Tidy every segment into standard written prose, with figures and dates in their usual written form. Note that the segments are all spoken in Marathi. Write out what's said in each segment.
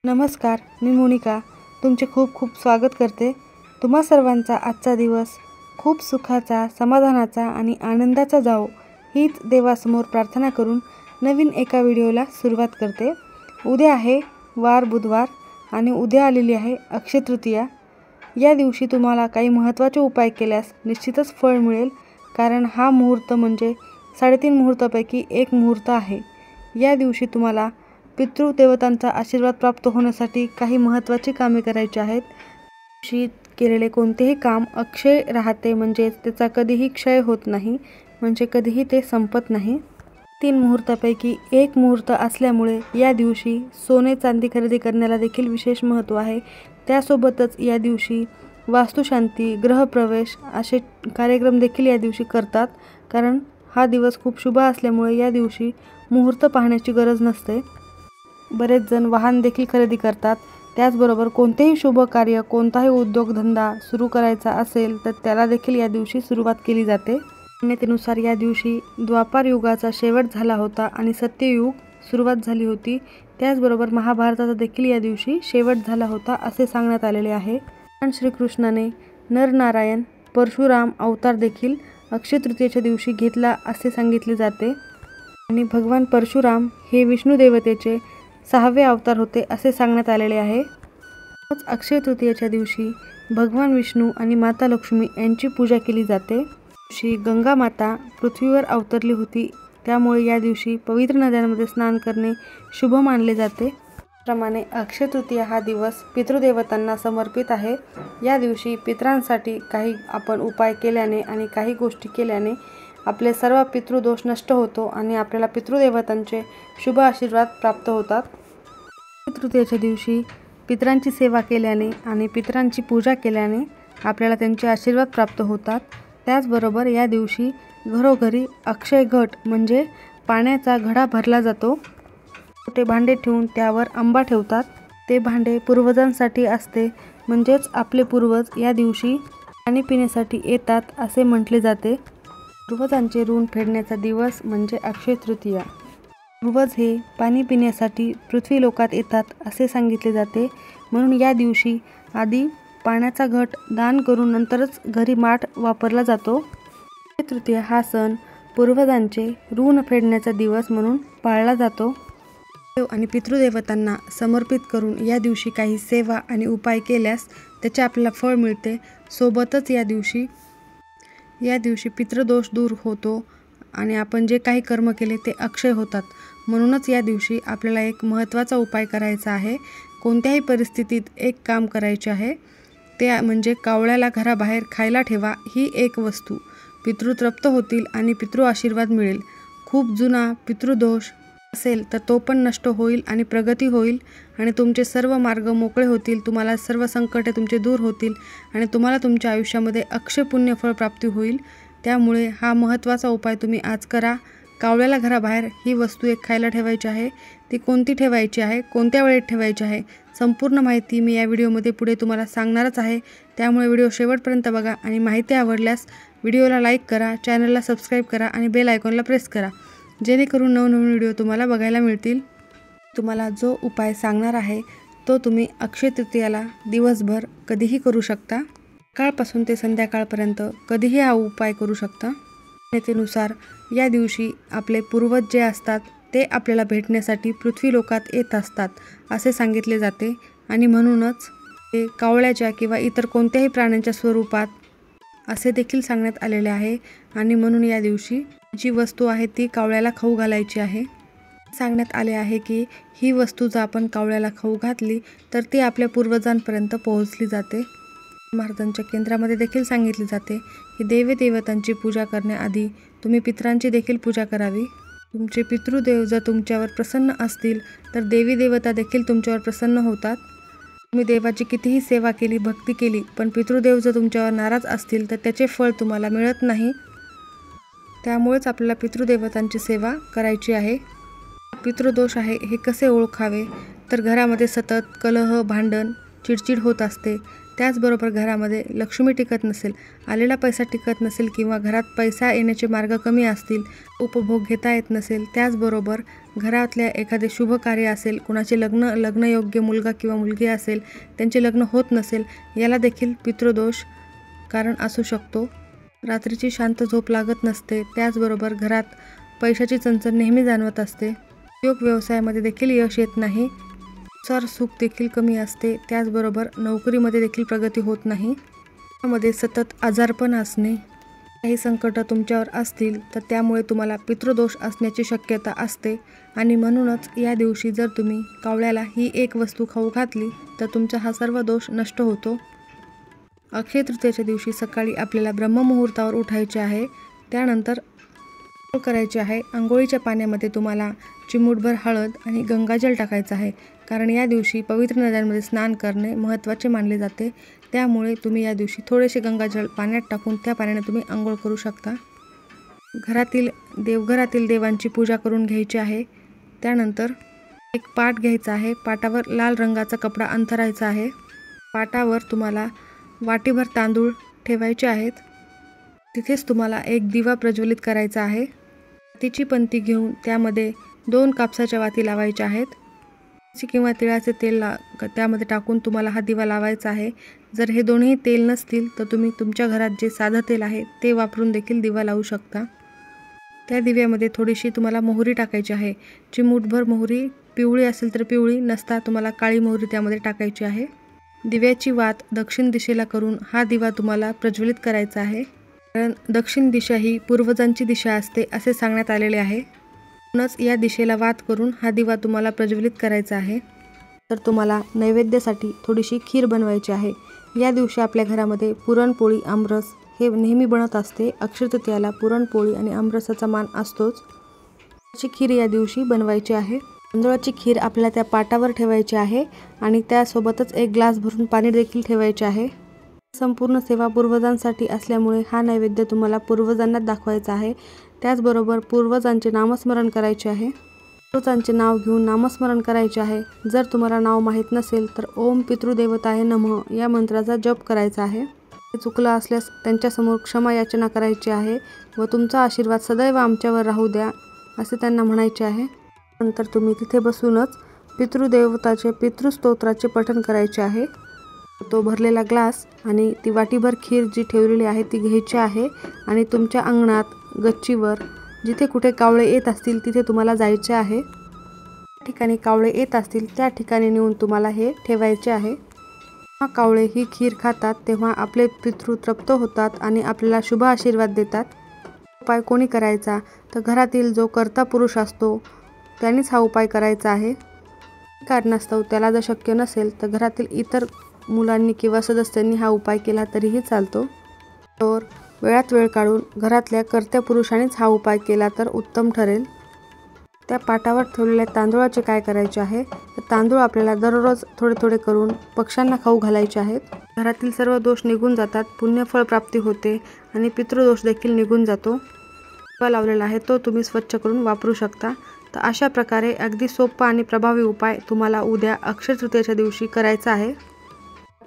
नमस्कार, मी मोनिका तुमचे खूप खूप स्वागत करते। तुम्हा सर्वांचा आजचा दिवस खूप सुखाचा, समाधानाचा आणि आनंदाचा जावो हीच देवासमोर प्रार्थना करून नवीन एका व्हिडिओला सुरुवात करते। उद्या आहे वार बुधवार आणि उद्या आलेली आहे अक्षय तृतीया। या दिवशी तुम्हाला काही महत्त्वाचे उपाय केल्यास निश्चितच फळ मिळेल, कारण हा मुहूर्त म्हणजे 3.5 मुहूर्तापैकी एक मुहूर्त आहे। या दिवशी तुम्हाला पितृदेवतांचा आशीर्वाद प्राप्त होण्यासाठी काही महत्त्वाची कामे करायची आहेत। केलेले कोणतेही काम अक्षय राहते, म्हणजे त्याचा कधीही क्षय होत नाही, म्हणजे कधीही ते संपत नाही। 3 मुहूर्तापैकी एक मुहूर्त असल्यामुळे या दिवशी सोने चांदी खरेदी करण्याला देखील विशेष महत्त्व आहे। त्यासोबतच या दिवशी वास्तुशांती, गृहप्रवेश असे कार्यक्रम देखील या दिवशी करतात, कारण हा दिवस खूप शुभ असल्यामुळे या दिवशी मुहूर्त पाहण्याची गरज नसते। बरेच जण वाहन देखील खरेदी करतात। त्याचबरोबर कोणतेही शुभ कार्य, कोणताही उद्योगधंदा सुरू करायचा असेल तर त्याला देखील या दिवशी सुरुवात केली जाते। मान्यतेनुसार या दिवशी द्वापार युगाचा शेवट झाला होता आणि सत्ययुग सुरुवात झाली होती। त्याचबरोबर महाभारताचा देखील या दिवशी शेवट झाला होता असे सांगण्यात आलेले आहे। भगवान श्रीकृष्णाने नरनारायण परशुराम अवतार देखील अक्षय तृतीयेच्या दिवशी घेतला असे सांगितले जाते आणि भगवान परशुराम हे विष्णू देवतेचे 6वे अवतार होते असे सांगण्यात आलेले आहे। अक्षय तृतीयेच्या दिवशी भगवान विष्णू आणि माता लक्ष्मी यांची पूजा केली जाते। दिवशी गंगा माता पृथ्वीवर अवतरली होती, त्यामुळे या दिवशी पवित्र नद्यांमध्ये स्नान करणे शुभ मानले जाते। त्याप्रमाणे अक्षय तृतीया हा दिवस पितृदेवतांना समर्पित आहे। या दिवशी पितरांसाठी काही आपण उपाय केल्याने आणि काही गोष्टी केल्याने आपले सर्व पितृदोष नष्ट होतो आणि आपल्याला पितृदेवतांचे शुभ आशीर्वाद प्राप्त होतात। तृतीयेच्या दिवशी पितरांची सेवा केल्याने आणि पितरांची पूजा केल्याने आपल्याला त्यांचे आशीर्वाद प्राप्त होतात। त्याचबरोबर या दिवशी घरोघरी अक्षय घट म्हणजे पाण्याचा घडा भरला जातो। छोटे भांडे ठेवून त्यावर आंबा ठेवतात। ते भांडे पूर्वजांसाठी असते, म्हणजेच आपले पूर्वज या दिवशी पाणी पिण्यासाठी येतात असे म्हटले जाते। पूर्वजांचे ऋण फेडण्याचा दिवस म्हणजे अक्षय तृतीया। पूर्वज हे पाणी पिण्यासाठी पृथ्वी लोकात येतात असे सांगितले जाते, म्हणून या दिवशी आधी पाण्याचा घट दान करून नंतरच घरी माठ वापरला जातो। अक्षय तृतीया हा सण पूर्वजांचे ऋण फेडण्याचा दिवस म्हणून पाळला जातो। देव आणि पितृदेवतांना समर्पित करून या दिवशी काही सेवा आणि उपाय केल्यास त्याचे आपल्याला फळ मिळते। सोबतच या दिवशी पितृदोष दूर होतो आणि आपण जे काही कर्म केले ते अक्षय होतात। म्हणूनच या दिवशी आपल्याला एक महत्त्वाचा उपाय करायचा आहे। कोणत्याही परिस्थितीत एक काम करायचे आहे, ते म्हणजे कावळ्याला घराबाहेर खायला ठेवा ही एक वस्तू। पितृ तृप्त होतील आणि पितृ आशीर्वाद मिळेल। खूप जुना पितृदोष असेल तर तो पण नष्ट होईल आणि प्रगती होईल आणि तुमचे सर्व मार्ग मोकळे होतील। तुम्हाला सर्व संकटे तुमचे दूर होतील आणि तुम्हाला तुमच्या आयुष्यामध्ये अक्षय पुण्यफळ प्राप्ती होईल। त्यामुळे हा महत्त्वाचा उपाय तुम्ही आज करा। कावळ्याला घराबाहेर ही वस्तू एक खायला ठेवायची आहे। ती कोणती ठेवायची आहे, कोणत्या वेळेत ठेवायची आहे, संपूर्ण माहिती मी या व्हिडिओमध्ये पुढे तुम्हाला सांगणारच आहे। त्यामुळे व्हिडिओ शेवटपर्यंत बघा आणि माहिती आवडल्यास व्हिडिओला लाईक करा, चॅनलला सबस्क्राईब करा आणि बेल आयकॉनला प्रेस करा, जेणेकरून नवनवीन व्हिडिओ तुम्हाला बघायला मिळतील। तुम्हाला जो उपाय सांगणार आहे तो तुम्ही अक्षय तृतीयाला दिवसभर कधीही करू शकता। सकाळपासून ते संध्याकाळपर्यंत कधीही हा उपाय करू शकता। मान्यतेनुसार या दिवशी आपले पूर्वज जे असतात ते आपल्याला भेटण्यासाठी पृथ्वी लोकात येत असतात असे सांगितले जाते आणि म्हणूनच ते कावळ्याच्या किंवा इतर कोणत्याही प्राण्यांच्या स्वरूपात असे देखील सांगण्यात आलेले आहे आणि म्हणून या दिवशी जी वस्तू आहे ती कावळ्याला खाऊ घालायची आहे। सांगण्यात आले आहे की ही वस्तू जर आपण कावळ्याला खाऊ घातली तर ती आपल्या पूर्वजांपर्यंत पोहोचली जाते। महाराजांच्या केंद्रामध्ये देखील सांगितले जाते की देवदेवतांची पूजा करण्याआधी तुम्ही पितरांची देखील पूजा करावी। तुमचे पितृदेव जर तुमच्यावर प्रसन्न असतील तर देवी देवता देखील तुमच्यावर प्रसन्न होतात। तुम्ही देवाची कितीही सेवा केली, भक्ती केली, पण पितृदेव जर तुमच्यावर नाराज असतील तर त्याचे फळ तुम्हाला मिळत नाही। त्यामुळेच आपल्याला पितृदेवतांची सेवा करायची आहे। पितृदोष आहे हे कसे ओळखावे, तर घरामध्ये सतत कलह, भांडण, चिडचिड होत असते, त्याचबरोबर घरामध्ये लक्ष्मी टिकत नसेल, आलेला पैसा टिकत नसेल किंवा घरात पैसा येण्याचे मार्ग कमी असतील, उपभोग घेता येत नसेल, त्याचबरोबर घरातल्या एखादे शुभ कार्य असेल, कुणाचे लग्नयोग्य मुलगा किंवा मुलगी असेल, त्यांचे लग्न होत नसेल, याला देखील पितृदोष कारण असू शकतो. रात्रीची शांत झोप लागत नसते, त्याचबरोबर घरात पैशाची चणचण नेहमी जाणवत असते. उद्योग व्यवसायामध्ये देखील यश येत नाही, सुख देखील कमी असते, त्याचबरोबर नोकरीमध्ये देखील प्रगती होत नाही. त्यामध्ये सतत आजारपण असणे, काही संकट तुमच्यावर असतील तर त्यामुळे तुम्हाला पितृदोष असण्याची शक्यता असते आणि म्हणूनच या दिवशी जर तुम्ही कावळ्याला ही एक वस्तू खाऊ घातली तर तुमचा हा सर्व दोष नष्ट होतो. अक्षय तृतीयेच्या दिवशी सकाळी आपल्याला ब्रह्ममुहूर्तावर उठायचे आहे. त्यानंतर आंघोळ करायची आहे. आंघोळीच्या पाण्यामध्ये तुम्हाला चिमूटभर हळद आणि गंगाजल टाकायचं आहे, कारण या दिवशी पवित्र नद्यांमध्ये स्नान करणे महत्त्वाचे मानले जाते. त्यामुळे तुम्ही या दिवशी थोडेसे गंगाजल पाण्यात टाकून त्या पाण्याने तुम्ही आंघोळ करू शकता. देवघरातील देवांची पूजा करून घ्यायची आहे. त्यानंतर एक पाट घ्यायचा आहे. पाटावर लाल रंगाचा कपडा अंथरायचा आहे. पाटावर तुम्हाला वाटीभर तांदूळ ठेवायचे आहेत. तिथेच तुम्हाला एक दिवा प्रज्वलित करायचा आहे. तिची पंती घेऊन त्यामध्ये 2 कापसाच्या वाती लावायच्या आहेत. किंवा तिळाचे तेल त्यामध्ये टाकून तुम्हाला हा दिवा लावायचा आहे. जर हे दोन्ही तेल नसतील तर तुम्ही तुमच्या घरात जे साधं तेल आहे ते वापरून देखील दिवा लावू शकता. त्या दिव्यामध्ये थोडीशी तुम्हाला मोहरी टाकायची आहे. चिमूटभर मोहरी, पिवळी असेल तर पिवळी, नसता तुम्हाला काळी मोहरी त्यामध्ये टाकायची आहे. दिव्याची वात दक्षिण दिशेला करून हा दिवा तुम्हाला प्रज्वलित करायचा आहे, कारण दक्षिण दिशा ही पूर्वजांची दिशा असते असे सांगण्यात आलेले आहे. म्हणूनच या दिशेला वात करून हा दिवा तुम्हाला प्रज्वलित करायचा आहे. तर तुम्हाला नैवेद्यासाठी थोडीशी खीर बनवायची आहे. या दिवशी आपल्या घरामध्ये पुरणपोळी, आमरस हे नेहमी बनत असते. अक्षय तृतीयेला पुरणपोळी आणि आमरसाचा मान असतोच. त्याची खीर या दिवशी बनवायची आहे. तांदूळाची खीर आपल्याला त्या पाटावर ठेवायची आहे आणि त्यासोबतच एक ग्लास भरून पाणी देखील ठेवायचे आहे. संपूर्ण सेवा पूर्वजांसाठी असल्यामुळे हा नैवेद्य तुम्हाला पूर्वजांना दाखवायचा आहे. त्याचबरोबर पूर्वजांचे नामस्मरण करायचे आहे. पूर्वजांचे नाव घेऊन नामस्मरण करायचे आहे. जर तुम्हाला नाव माहीत नसेल तर ओम पितृदेवताय नमः या मंत्राचा जप करायचा आहे. हे चुकलं असल्यास त्यांच्यासमोर क्षमा याचना करायची आहे व तुमचा आशीर्वाद सदैव आमच्यावर राहू द्या असे त्यांना म्हणायचे आहे. नंतर तुम्ही तिथे बसूनच पितृदेवताचे पितृस्तोत्राचे पठण करायचे आहे. तो भरलेला ग्लास आणि ती वाटीभर खीर जी ठेवलेली आहे ती घ्यायची आहे आणि तुमच्या अंगणात, गच्चीवर जिथे कुठे कावळे येत असतील तिथे तुम्हाला जायचे आहे. ठिकाणी कावळे येत असतील त्या ठिकाणी नेऊन तुम्हाला हे ठेवायचे आहे. जेव्हा कावळे ही खीर खातात तेव्हा आपले पितृ तृप्त होतात आणि आपल्याला शुभ आशीर्वाद देतात. उपाय कोणी करायचा तर घरातील जो कर्ता पुरुष असतो त्यांनीच हा उपाय करायचा आहे. कारणास्तव त्याला जर शक्य नसेल तर घरातील इतर मुलांनी किंवा सदस्यांनी हा उपाय केला तरीही चालतो. तर वेळात वेळ काढून घरातल्या कर्त्या पुरुषांनीच हा उपाय केला तर उत्तम ठरेल. त्या पाटावर ठेवलेल्या तांदूळाचे काय करायचे आहे तर तांदूळ आपल्याला दररोज थोडे थोडे करून पक्ष्यांना खाऊ घालायचे आहेत. घरातील सर्व दोष निघून जातात, पुण्यफळ प्राप्ती होते आणि पितृदोष देखील निघून जातो. दिवा लावलेला आहे तो तुम्ही स्वच्छ करून वापरू शकता. तर अशा प्रकारे अगदी सोपा आणि प्रभावी उपाय तुम्हाला उद्या अक्षय तृतीयेच्या दिवशी करायचा आहे.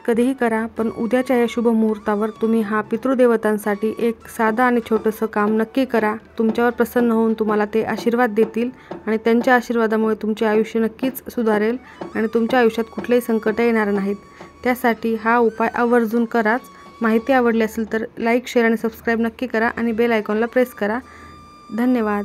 कधीही करा, पण उद्याच्या या शुभ मुहूर्तावर तुम्ही हा पितृदेवतांसाठी एक साधं आणि छोटंसं काम नक्की करा. तुमच्यावर प्रसन्न होऊन तुम्हाला ते आशीर्वाद देतील आणि त्यांच्या आशीर्वादामुळे तुमचे आयुष्य नक्कीच सुधारेल आणि तुमच्या आयुष्यात कुठलेही संकट येणार नाहीत. त्यासाठी हा उपाय आवर्जून कराच. माहिती आवडली असेल तर लाईक, शेअर आणि सबस्क्राईब नक्की करा आणि बेल आयकॉनला प्रेस करा. धन्यवाद.